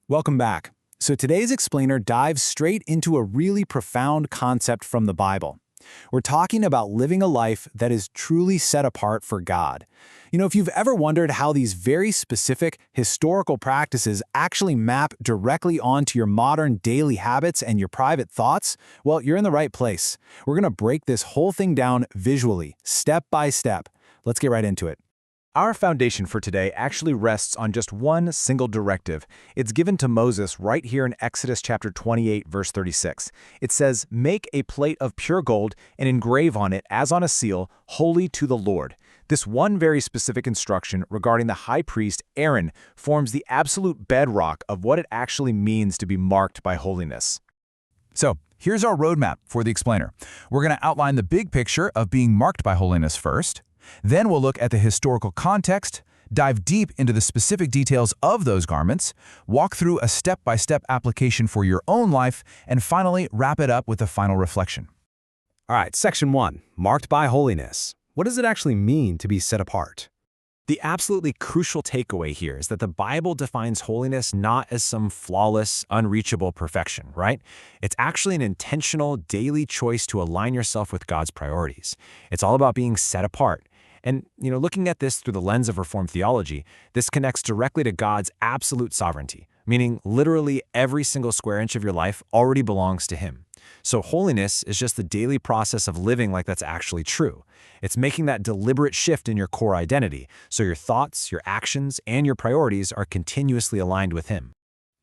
Welcome back. So today's explainer dives straight into a really profound concept from the Bible. We're talking about living a life that is truly set apart for God. If you've ever wondered how these very specific historical practices actually map directly onto your modern daily habits and your private thoughts, well, you're in the right place. We're going to break this whole thing down visually, step by step. Let's get right into it. Our foundation for today actually rests on just one single directive. It's given to Moses right here in Exodus chapter 28, verse 36. It says, "Make a plate of pure gold and engrave on it, as on a seal, holy to the Lord." This one very specific instruction regarding the high priest, Aaron, forms the absolute bedrock of what it actually means to be marked by holiness. So, here's our roadmap for the explainer. We're going to outline the big picture of being marked by holiness first. Then we'll look at the historical context, dive deep into the specific details of those garments, walk through a step-by-step application for your own life, and finally wrap it up with a final reflection. All right, section 1, marked by holiness. What does it actually mean to be set apart? The absolutely crucial takeaway here is that the Bible defines holiness not as some flawless, unreachable perfection, right? It's actually an intentional, daily choice to align yourself with God's priorities. It's all about being set apart. And, looking at this through the lens of Reformed theology, this connects directly to God's absolute sovereignty, meaning literally every single square inch of your life already belongs to Him. So holiness is just the daily process of living like that's actually true. It's making that deliberate shift in your core identity, so your thoughts, your actions, and your priorities are continuously aligned with Him.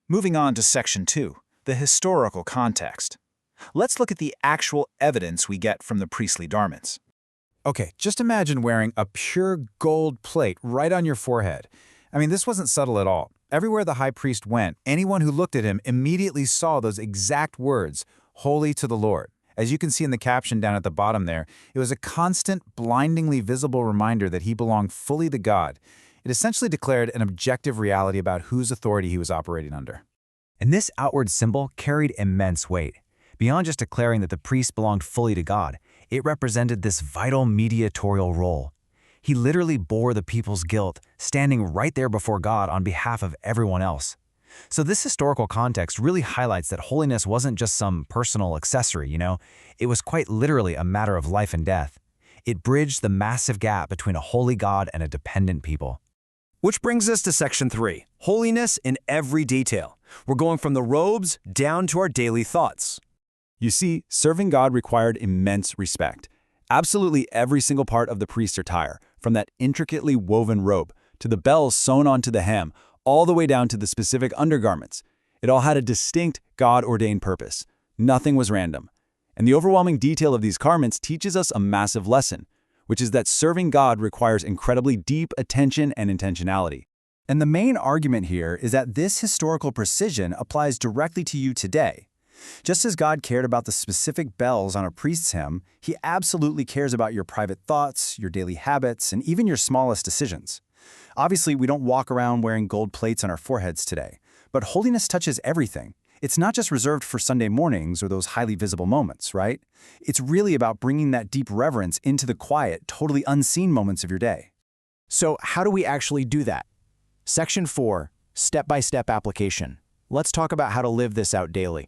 Moving on to section 2, the historical context. Let's look at the actual evidence we get from the priestly garments. Okay, just imagine wearing a pure gold plate right on your forehead. This wasn't subtle at all. Everywhere the high priest went, anyone who looked at him immediately saw those exact words, "Holy to the Lord." As you can see in the caption down at the bottom there, it was a constant, blindingly visible reminder that he belonged fully to God. It essentially declared an objective reality about whose authority he was operating under. And this outward symbol carried immense weight. Beyond just declaring that the priest belonged fully to God, it represented this vital mediatorial role. He literally bore the people's guilt, standing right there before God on behalf of everyone else. So this historical context really highlights that holiness wasn't just some personal accessory, It was quite literally a matter of life and death. It bridged the massive gap between a holy God and a dependent people. Which brings us to section 3, holiness in every detail. We're going from the robes down to our daily thoughts. You see, serving God required immense respect. Absolutely every single part of the priest's attire, from that intricately woven robe to the bells sewn onto the hem, all the way down to the specific undergarments. It all had a distinct, God-ordained purpose. Nothing was random. And the overwhelming detail of these garments teaches us a massive lesson, which is that serving God requires incredibly deep attention and intentionality. And the main argument here is that this historical precision applies directly to you today. Just as God cared about the specific bells on a priest's hem, He absolutely cares about your private thoughts, your daily habits, and even your smallest decisions. Obviously, we don't walk around wearing gold plates on our foreheads today, but holiness touches everything. It's not just reserved for Sunday mornings or those highly visible moments, right? It's really about bringing that deep reverence into the quiet, totally unseen moments of your day. So how do we actually do that? Section 4, step-by-step application. Let's talk about how to live this out daily.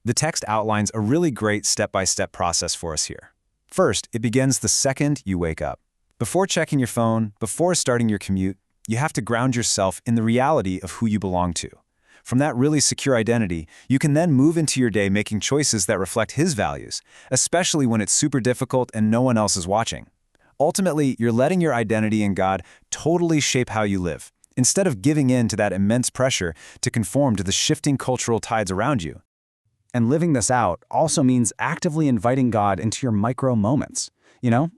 The text outlines a really great step-by-step process for us here. First, it begins the second you wake up. Before checking your phone, before starting your commute, you have to ground yourself in the reality of who you belong to. From that really secure identity, you can then move into your day making choices that reflect His values, especially when it's super difficult and no one else is watching. Ultimately, you're letting your identity in God totally shape how you live, instead of giving in to that immense pressure to conform to the shifting cultural tides around you. And living this out also means actively inviting God into your micro moments,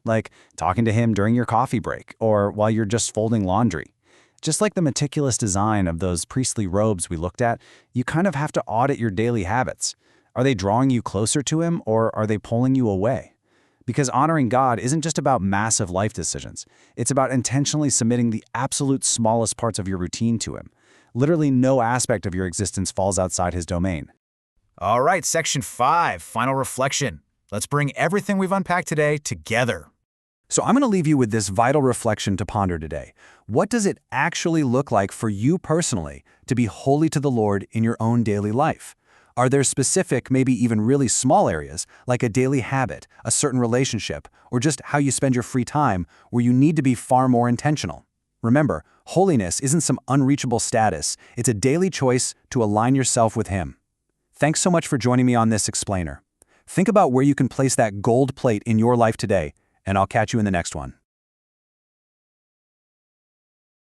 like talking to Him during your coffee break or while you're just folding laundry. Just like the meticulous design of those priestly robes we looked at, you kind of have to audit your daily habits. Are they drawing you closer to Him or are they pulling you away? Because honoring God isn't just about massive life decisions. It's about intentionally submitting the absolute smallest parts of your routine to Him. Literally no aspect of your existence falls outside His domain. All right, section 5, final reflection. Let's bring everything we've unpacked today together. So I'm going to leave you with this vital reflection to ponder today. What does it actually look like for you personally to be holy to the Lord in your own daily life? Are there specific, maybe even really small areas, like a daily habit, a certain relationship, or just how you spend your free time, where you need to be far more intentional? Remember, holiness isn't some unreachable status. It's a daily choice to align yourself with Him. Thanks so much for joining me on this explainer. Think about where you can place that gold plate in your life today, and I'll catch you in the next one.